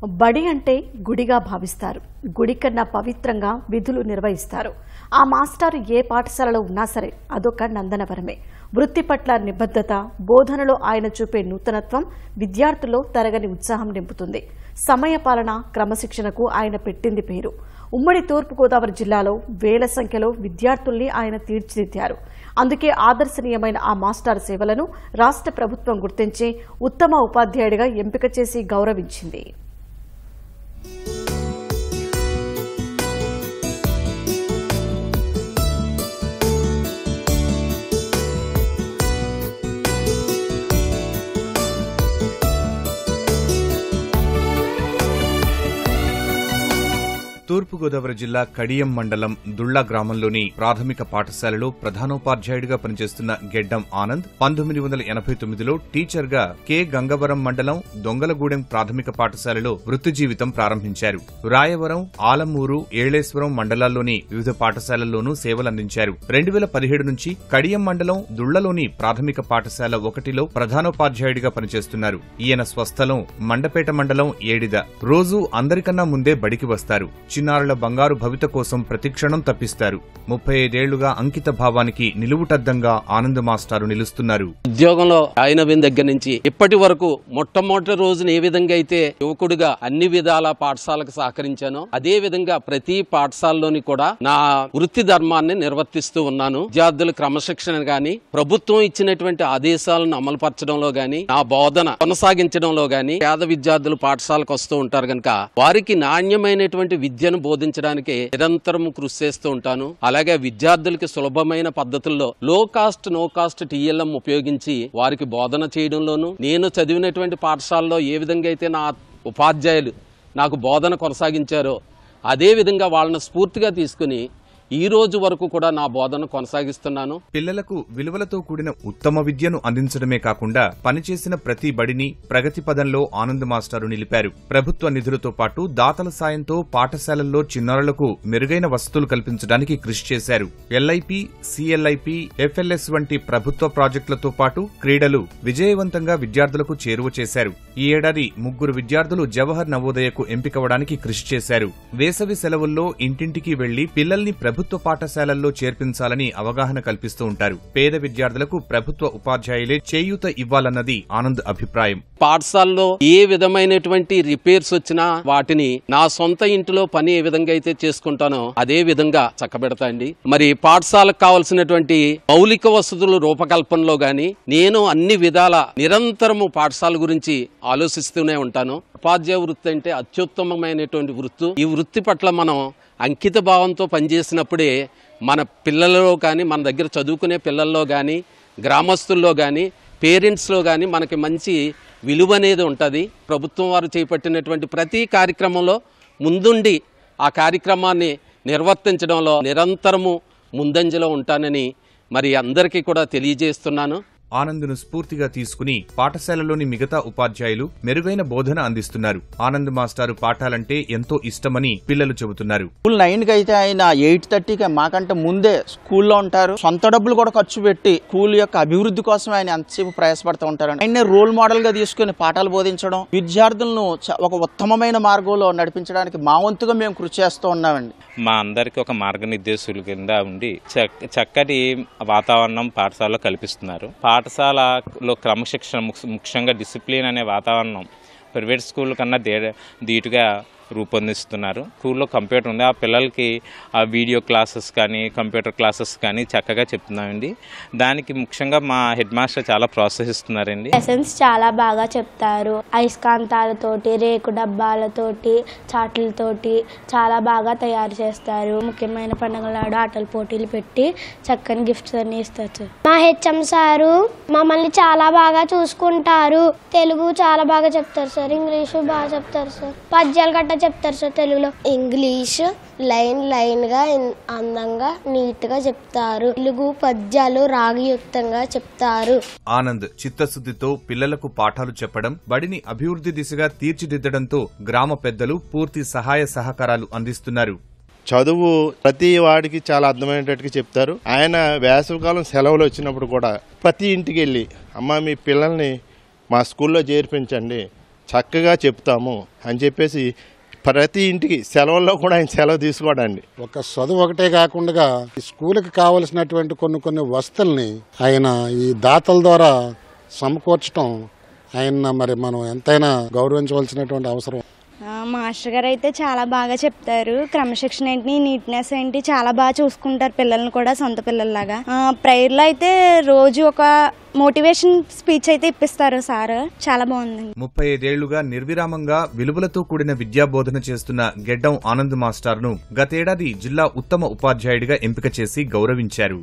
బడి అంటే గుడిగా భావిస్తారు. గుడి కన్నా పవిత్రంగా విధులు నిర్వహిస్తారు. ఆ మాస్టర్ ఏ పాఠశాలలో ఉన్నా సరే అదొక నందనవరమే. వృత్తి పట్ల నిబద్ధత, బోధనలో ఆయన చూపే నూతనత్వం విద్యార్థుల్లో తరగని ఉత్సాహం నింపుతుంది. సమయపాలన, క్రమశిక్షణకు ఆయన పెట్టింది పేరు. ఉమ్మడి తూర్పుగోదావరి జిల్లాలో వేల సంఖ్యలో విద్యార్థుల్ని ఆయన తీర్చిదిద్దారు. అందుకే ఆదర్శనీయమైన ఆ మాస్టర్ సేవలను రాష్ట్ర ప్రభుత్వం గుర్తించి ఉత్తమ ఉపాధ్యాయుడిగా ఎంపిక చేసి గౌరవించింది. తూర్పుగోదావరి జిల్లా కడియం మండలం దుళ్ల గ్రామంలోని ప్రాథమిక పాఠశాలలో ప్రధానోపాధ్యాయుడిగా పనిచేస్తున్న గెడ్డం ఆనంద్ 1989లో టీచర్గా కె గంగవరం మండలం దొంగలగూడెం ప్రాథమిక పాఠశాలలో వృత్తి జీవితం ప్రారంభించారు. రాయవరం, ఆలమూరు, ఏళేశ్వరం మండలాల్లోని వివిధ పాఠశాలల్లోనూ సేవలందించారు. 2017 నుంచి కడియం మండలం దుళ్లలోని ప్రాథమిక పాఠశాల 1లో ప్రధానోపాధ్యాయుడిగా పనిచేస్తున్నారు. ఈయన స్వస్థలం మండపేట మండలం ఏడిద. రోజూ అందరికన్నా ముందే బడికి వస్తారు. చిన్నారుల బంగారు భవిత కోసం ప్రతిక్షణం తప్పిస్తారు. 35 ఏళ్లుగా అంకిత భావానికి నిలువుటద్దంగా ఆనంద్ మాస్టారు నిలుస్తున్నారు. ఉద్యోగంలో ఆయన దగ్గర నుంచి ఇప్పటి వరకు మొట్టమొదటి రోజున ఏ విధంగా అయితే యువకుడిగా అన్ని విధాల పాఠశాలకు సహకరించానో అదే విధంగా ప్రతి పాఠశాలలోని కూడా నా వృత్తి ధర్మాన్ని నిర్వర్తిస్తూ ఉన్నాను. విద్యార్థుల క్రమశిక్షణ గాని, ప్రభుత్వం ఇచ్చినటువంటి ఆదేశాలను అమలుపరచడంలో గాని, నా బోధన కొనసాగించడంలో గాని, పేద విద్యార్థులు పాఠశాలకు వస్తూ ఉంటారు కనుక వారికి నాణ్యమైనటువంటి విద్యను బోధించడానికి నిరంతరం కృషి చేస్తూ ఉంటాను. అలాగే విద్యార్థులకి సులభమైన పద్ధతుల్లో లో కాస్ట్ నో కాస్ట్ టీఎల్ఎం ఉపయోగించి వారికి బోధన చేయడంలోనూ, నేను చదివినటువంటి పాఠశాలలో ఏ విధంగా అయితే నా ఉపాధ్యాయులు నాకు బోధన కొనసాగించారో అదే విధంగా వాళ్ళని స్ఫూర్తిగా తీసుకుని ఈ రోజు వరకు కూడా నా బోధన కొనసాగిస్తున్నాను. పిల్లలకు విలువలతో కూడిన ఉత్తమ విద్యను అందించడమే కాకుండా పనిచేసిన ప్రతి బడిని ప్రగతి పదంలో ఆనంద్ మాస్టారు నిలిపారు. ప్రభుత్వ నిధులతో పాటు దాతల సాయంతో పాఠశాలల్లో చిన్నారులకు మెరుగైన వసతులు కల్పించడానికి కృషి చేశారు. ఎల్ఐపి, సిఎల్ఐపి, ఎఫ్ఎల్ఎస్ వంటి ప్రభుత్వ ప్రాజెక్టులతో పాటు క్రీడలు విజయవంతంగా విద్యార్థులకు చేరువ చేశారు. ఈ ఏడాది 3 విద్యార్థులు జవహర్ నవోదయకు ఎంపికవడానికి కృషి చేశారు. వేసవి సెలవుల్లో ఇంటింటికి వెళ్లి పిల్లల్ని ప్రభుత్వ పాఠశాలల్లో చేర్పించాలని అవగాహన కల్పిస్తూ ఉంటారు. పేద విద్యార్థులకు ప్రభుత్వ ఉపాధ్యాయులే చేయూత ఇవ్వాలన్నది ఆనంద్ అభిప్రాయం. పాఠశాలలో ఏ విధమైనటువంటి రిపేర్స్ వచ్చినా వాటిని నా సొంత ఇంటిలో పని ఏ విధంగా అయితే చేసుకుంటానో అదే విధంగా చక్కబెడతాండి. మరి పాఠశాలకు కావలసినటువంటి మౌలిక వసతుల రూపకల్పనలో గాని నేను అన్ని విధాల నిరంతరము పాఠశాల గురించి ఆలోచిస్తూనే ఉంటాను. ఉపాధ్యాయ వృత్తి అంటే అత్యుత్తమమైనటువంటి వృత్తి. ఈ వృత్తి పట్ల మనం అంకిత భావంతో పనిచేసినప్పుడే మన పిల్లలలో కానీ, మన దగ్గర చదువుకునే పిల్లల్లో కానీ, గ్రామస్తుల్లో కానీ, పేరెంట్స్లో కానీ మనకి మంచి విలువ అనేది ఉంటుంది. ప్రభుత్వం వారు చేపట్టినటువంటి ప్రతి కార్యక్రమంలో ముందుండి ఆ కార్యక్రమాన్ని నిర్వర్తించడంలో నిరంతరము ముందంజలో ఉంటానని మరి అందరికీ కూడా తెలియజేస్తున్నాను. ఆనంద్ను స్ఫూర్తిగా తీసుకుని పాఠశాలలోని మిగతా ఉపాధ్యాయులు మెరుగైన బోధన అందిస్తున్నారు. ఆనంద్ మాస్టారు పాఠాలంటే ఎంతో ఇష్టమని పిల్లలు చెబుతున్నారు. స్కూల్ 9కి అయితే ఆయన 8:30కి మాకంటే ముందే స్కూల్లో ఉంటారు. సొంత డబ్బులు కూడా ఖర్చు పెట్టి స్కూల్ యొక్క అభివృద్ధి కోసం ఆయన ఎంతసేపు ప్రయాసపడుతూ ఉంటారు. ఆయన రోల్ మోడల్ గా తీసుకుని పాఠాలు బోధించడం, విద్యార్థులను ఒక ఉత్తమమైన మార్గంలో నడిపించడానికి మా వంతుగా మేము కృషి చేస్తూ ఉన్నామండి. మా అందరికి ఒక మార్గనిర్దేశకుల కింద ఉండి చక్కటి వాతావరణం పాఠశాలలో కల్పిస్తున్నారు. పాఠశాలలో క్రమశిక్షణ, ముఖ్యంగా డిసిప్లిన్ అనే వాతావరణం ప్రైవేట్ స్కూల్ కన్నా ధీటుగా రూపొందిస్తున్నారు. స్కూల్లో కంప్యూటర్ ఉంది. ఆ పిల్లలకి ఆ వీడియో క్లాసెస్ కానీ, కంప్యూటర్ క్లాసెస్ కానీ చక్కగా చెప్తున్నామండి. దానికి ముఖ్యంగా మా హెడ్ మాస్టర్ చాలా ప్రోత్సహిస్తున్నారండి. లెసన్స్ చాలా బాగా చెప్తారు. అయస్కాంతాలతోటి, రేకు డబ్బాలతోటి, చాట్లతోటి చాలా బాగా తయారు చేస్తారు. ముఖ్యమైన పండుగల నాడు ఆటల పోటీలు పెట్టి చక్కని గిఫ్ట్స్ అన్ని ఇస్తారు. మా హెచ్ఎం సారు మమ్మల్ని చాలా బాగా చూసుకుంటారు. తెలుగు చాలా బాగా చెప్తారు సార్. ఇంగ్లీషు బాగా చెప్తారు సార్. పద్యాలు గట్ట చెప్తారు సార్. తెలుగులో ఇంగ్లీష్ లైన్ గా అందంగా నీట్ గా చెప్తారు. తెలుగు పద్యాలు రాగయుక్తంగా చెప్తారు. ఆనంద్ చిత్తశుద్ధితో పిల్లలకు పాఠాలు చెప్పడం, బడిని అభివృద్ధి దిశగా తీర్చిదిద్దడంతో గ్రామ పెద్దలు పూర్తి సహాయ సహకారాలు అందిస్తున్నారు. చదువు ప్రతి వాడికి చాలా అర్థమయ్యేటట్టుగా చెప్తారు. ఆయన వేసవికాలం సెలవులు వచ్చినప్పుడు కూడా ప్రతి ఇంటికి వెళ్ళి, అమ్మ మీ పిల్లల్ని మా స్కూల్లో చేర్పించండి, చక్కగా చెప్తాము అని చెప్పేసి ప్రతి ఇంటికి సెలవుల్లో కూడా ఆయన సెలవు తీసుకోవడండి. ఒక చదువు ఒకటే కాకుండా స్కూల్కి కావలసినటువంటి కొన్ని వస్తువుల్ని ఆయన ఈ దాతల ద్వారా సమకూర్చడం ఆయన మరి మనం ఎంతైనా గౌరవించవలసినటువంటి అవసరం. మాస్టర్ గారు అయితే చాలా బాగా చెప్తారు. క్రమశిక్షణ ఏంటి, నీట్నెస్ ఏంటి చాలా బాగా చూసుకుంటారు పిల్లల్ని కూడా సొంత పిల్లల్లాగా. ప్రేయర్లో అయితే రోజు ఒక మోటివేషన్ స్పీచ్ అయితే ఇప్పిస్తారు సార్. చాలా బాగుంది. 35 ఏళ్లుగా నిర్విరామంగా విలువలతో కూడిన విద్యాబోధన చేస్తున్న గెడ్డం ఆనంద్ మాస్టర్ను గతేడాది జిల్లా ఉత్తమ ఉపాధ్యాయుడిగా ఎంపిక చేసి గౌరవించారు.